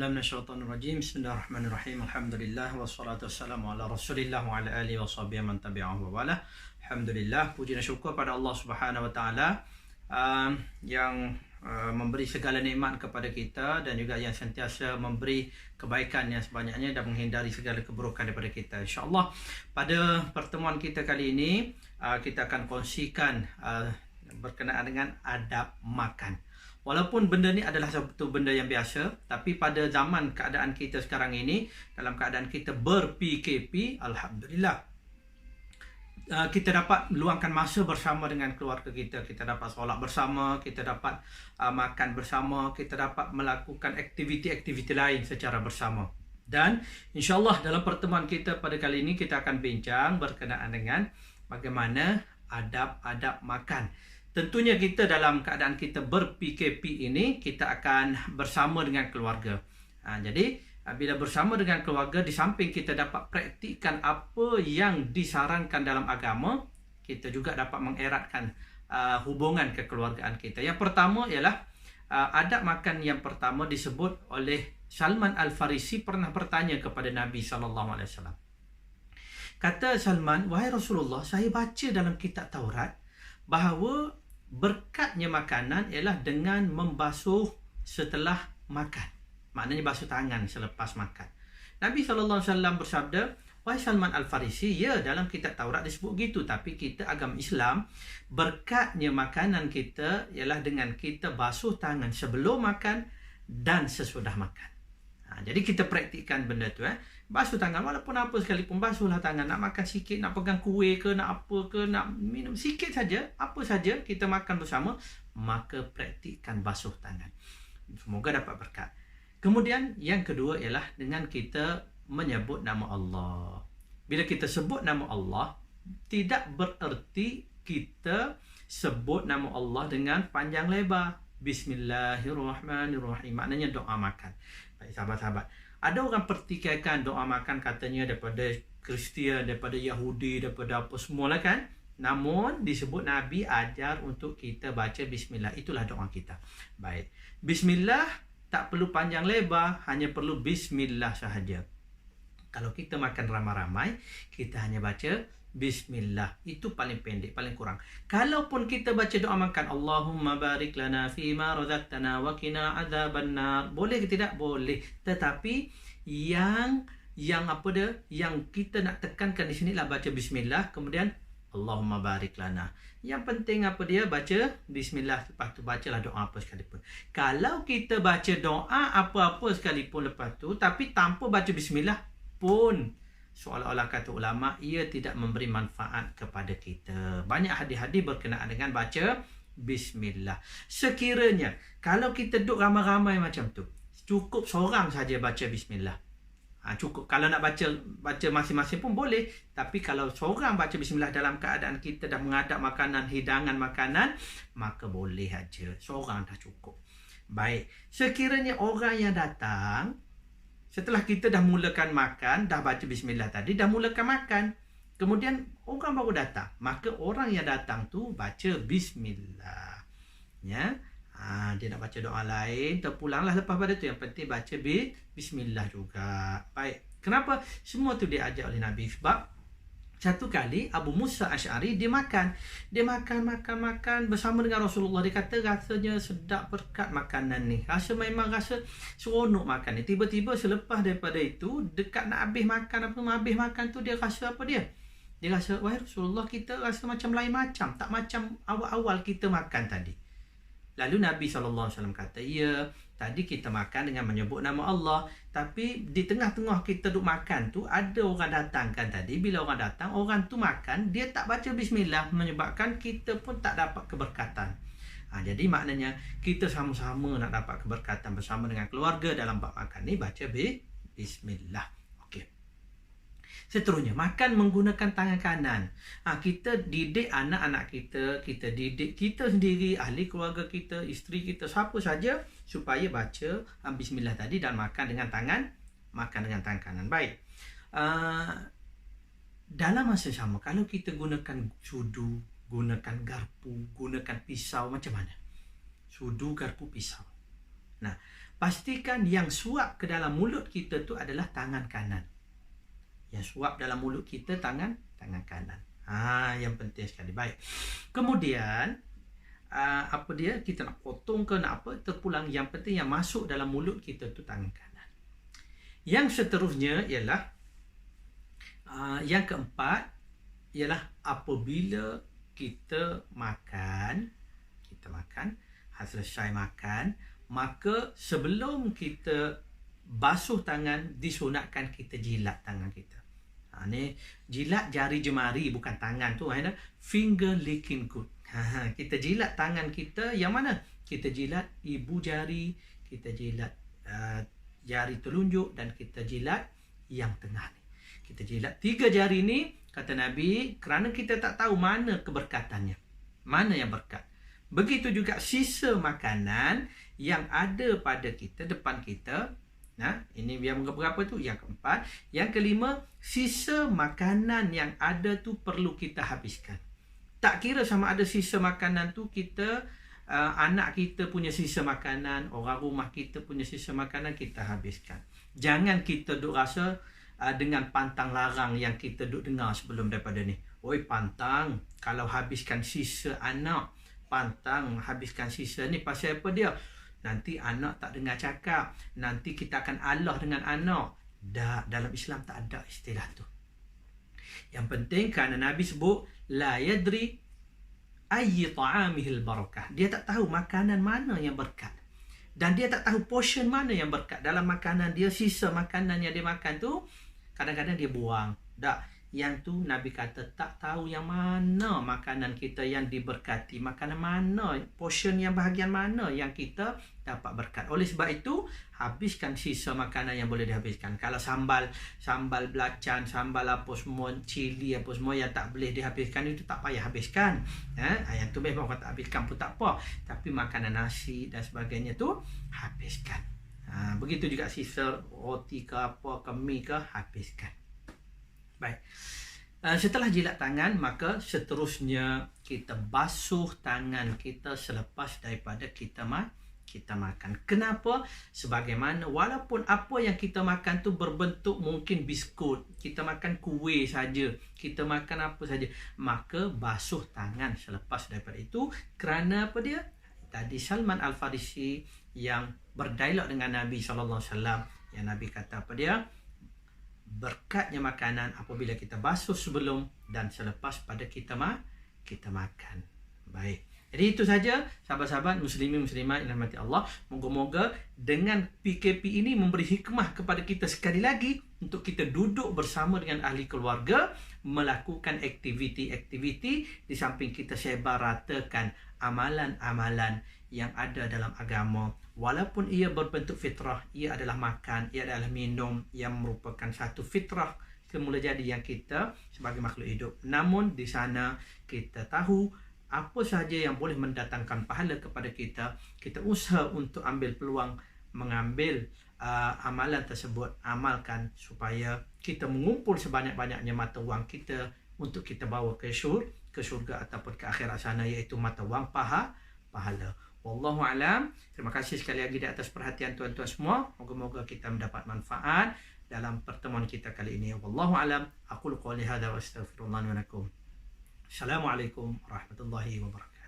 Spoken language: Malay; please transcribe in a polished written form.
billahi minasyaitonir rajim. Bismillahirrahmanirrahim. Alhamdulillah wassalatu wassalamu ala Rasulillah wa ala alihi washabihi man tabi'ahu wa wala. Alhamdulillah, puji dan syukur pada Allah Subhanahu wa taala yang memberi segala nikmat kepada kita dan juga yang sentiasa memberi kebaikan yang sebanyaknya dan menghindari segala keburukan daripada kita. InsyaAllah pada pertemuan kita kali ini kita akan kongsikan berkenaan dengan adab makan. Walaupun benda ni adalah satu benda yang biasa, tapi pada zaman keadaan kita sekarang ini, dalam keadaan kita ber-PKP, Alhamdulillah, kita dapat meluangkan masa bersama dengan keluarga kita. Kita dapat solat bersama, kita dapat makan bersama, kita dapat melakukan aktiviti-aktiviti lain secara bersama. Dan insyaAllah dalam pertemuan kita pada kali ini, kita akan bincang berkenaan dengan bagaimana adab-adab makan. Tentunya kita dalam keadaan kita ber-PKP ini, kita akan bersama dengan keluarga. Jadi, bila bersama dengan keluarga, di samping kita dapat praktikkan apa yang disarankan dalam agama, kita juga dapat mengeratkan hubungan kekeluargaan kita. Yang pertama ialah adab makan yang pertama disebut oleh Salman Al-Farisi pernah bertanya kepada Nabi SAW. Kata Salman, "Wahai Rasulullah, saya baca dalam kitab Taurat bahawa berkatnya makanan ialah dengan membasuh setelah makan." Maknanya basuh tangan selepas makan. Nabi SAW bersabda, "Wahai Salman Al-Farisi, ya dalam kitab Taurat disebut gitu, tapi kita agama Islam, berkatnya makanan kita ialah dengan kita basuh tangan sebelum makan dan sesudah makan." Jadi kita praktikkan benda tu. Basuh tangan, walaupun apa sekalipun, basuhlah tangan. Nak makan sikit, nak pegang kuih ke, nak apa ke, nak minum sikit saja, apa saja kita makan bersama, maka praktikkan basuh tangan. Semoga dapat berkat. Kemudian yang kedua ialah dengan kita menyebut nama Allah. Bila kita sebut nama Allah, tidak bererti kita sebut nama Allah dengan panjang lebar. Bismillahirrahmanirrahim. Maknanya doa makan. Baik sahabat-sahabat, ada orang pertikaikan doa makan katanya daripada Kristian, daripada Yahudi, daripada apa semualah kan. Namun disebut Nabi ajar untuk kita baca Bismillah. Itulah doa kita. Baik, Bismillah tak perlu panjang lebar, hanya perlu Bismillah sahaja. Kalau kita makan ramai-ramai, kita hanya baca Bismillah. Itu paling pendek, paling kurang. Kalaupun kita baca doa makan, Allahumma barik lana fima razaqtana wa qina adzabannar, boleh ke tidak? Boleh. Tetapi yang apa dia? Yang kita nak tekankan di sini lah baca Bismillah, kemudian Allahumma barik lana. Yang penting apa dia? Baca Bismillah, lepas tu bacalah doa apa sekalipun. Kalau kita baca doa apa-apa sekalipun lepas tu, tapi tanpa baca Bismillah pun, seolah-olah kata ulama, ia tidak memberi manfaat kepada kita. Banyak hadis-hadis berkenaan dengan baca Bismillah. Sekiranya kalau kita duduk ramai-ramai macam tu, cukup seorang saja baca Bismillah. Cukup. Kalau nak baca masing-masing pun boleh. Tapi kalau seorang baca Bismillah dalam keadaan kita dah menghadap makanan, hidangan makanan, maka boleh aja. Seorang dah cukup. Baik. Sekiranya orang yang datang, setelah kita dah mulakan makan, dah baca Bismillah tadi, dah mulakan makan, kemudian orang baru datang, maka orang yang datang tu baca Bismillah. Ya. Dia nak baca doa lain, terpulanglah lepas pada tu. Yang penting baca Bismillah juga. Baik. Kenapa? Semua tu diajar oleh Nabi. Sebab satu kali Abu Musa Asy'ari dia makan bersama dengan Rasulullah. Dia kata rasanya sedap berkat makanan ni. Memang rasa seronok makan ni. Tiba-tiba selepas daripada itu, dekat nak habis makan tu, dia rasa apa dia? Dia rasa, wahai Rasulullah, kita rasa macam lain macam. Tak macam awal-awal kita makan tadi. Lalu Nabi SAW kata, ya, tadi kita makan dengan menyebut nama Allah. Tapi di tengah-tengah kita duduk makan tu, ada orang datang kan tadi. Bila orang datang, orang tu makan, dia tak baca Bismillah, menyebabkan kita pun tak dapat keberkatan. Jadi maknanya, kita sama-sama nak dapat keberkatan bersama dengan keluarga dalam bab makan ni, baca Bismillah. Seterusnya, makan menggunakan tangan kanan. Kita didik anak-anak kita, kita didik kita sendiri, ahli keluarga kita, isteri kita, siapa saja, supaya baca Bismillah tadi dan makan dengan tangan kanan. Baik. Dalam masa sama, kalau kita gunakan sudu, gunakan garpu, gunakan pisau, macam mana? Sudu, garpu, pisau. Nah, pastikan yang suap ke dalam mulut kita tu adalah tangan kanan. Yang suap dalam mulut kita tangan kanan. Yang penting sekali. Baik. Kemudian kita nak potong ke nak apa terpulang, yang penting yang masuk dalam mulut kita tu tangan kanan. Yang seterusnya ialah yang keempat ialah apabila kita makan, selesai makan, maka sebelum kita basuh tangan disunatkan kita jilat tangan kita. Ni jilat jari jemari, bukan tangan tu, finger licking good. Kita jilat tangan kita yang mana? Kita jilat ibu jari, kita jilat jari telunjuk, dan kita jilat yang tengah ni. Kita jilat 3 jari ni, kata Nabi, kerana kita tak tahu mana keberkatannya, mana yang berkat. Begitu juga sisa makanan yang ada pada kita, depan kita. Nah, ini yang berapa tu? Yang keempat. Yang kelima, sisa makanan yang ada tu perlu kita habiskan. Tak kira sama ada sisa makanan tu kita, anak kita punya sisa makanan, orang rumah kita punya sisa makanan, kita habiskan. Jangan kita duk rasa dengan pantang larang yang kita duk dengar sebelum daripada ni. Oi, pantang kalau habiskan sisa anak, pantang habiskan sisa ni, pasal apa dia? Nanti anak tak dengar cakap, nanti kita akan Allah dengan anak. Dalam Islam tak ada istilah tu. Yang penting kerana Nabi sebut la yadri ayyi ta'amihil barakah. Dia tak tahu makanan mana yang berkat, dan dia tak tahu portion mana yang berkat dalam makanan dia. Sisa makanan yang dia makan tu kadang-kadang dia buang. Yang tu Nabi kata tak tahu yang mana makanan kita yang diberkati, makanan mana, portion yang bahagian mana yang kita dapat berkat. Oleh sebab itu, habiskan sisa makanan yang boleh dihabiskan. Kalau sambal belacan, sambal apa semua, cili apa semua yang tak boleh dihabiskan, itu tak payah habiskan. Yang tu memang tak habiskan pun tak apa. Tapi makanan nasi dan sebagainya tu habiskan. Begitu juga sisa roti ke apa ke mi ke, habiskan. Baik. Setelah jilat tangan, maka seterusnya kita basuh tangan kita selepas daripada kita makan. Kenapa? Sebagaimana walaupun apa yang kita makan tu berbentuk mungkin biskut, kita makan kuih saja, kita makan apa saja, maka basuh tangan selepas daripada itu. Kerana apa dia? Tadi Salman Al-Farisi yang berdialog dengan Nabi SAW, yang Nabi kata apa dia? Berkatnya makanan apabila kita basuh sebelum dan selepas pada kita makan. Baik. Jadi itu saja sahabat-sahabat muslimin muslimat yang dirahmati Allah. Moga-moga dengan PKP ini memberi hikmah kepada kita sekali lagi untuk kita duduk bersama dengan ahli keluarga, melakukan aktiviti-aktiviti di samping kita sebar ratakan amalan-amalan yang ada dalam agama. Walaupun ia berbentuk fitrah, ia adalah makan, ia adalah minum yang merupakan satu fitrah semula jadi yang kita sebagai makhluk hidup. Namun di sana kita tahu apa sahaja yang boleh mendatangkan pahala kepada kita. Kita usaha untuk ambil peluang mengambil amalan tersebut, amalkan supaya kita mengumpul sebanyak-banyaknya mata wang kita untuk kita bawa ke syurga ataupun ke akhirat sana, iaitu mata wang pahala. Wallahu alam. Terima kasih sekali lagi di atas perhatian tuan-tuan semua. Moga-moga kita mendapat manfaat dalam pertemuan kita kali ini. Wallahu alam. Aqulu qouli hadza wa astaghfirullah wa lakum. Assalamualaikum warahmatullahi wabarakatuh.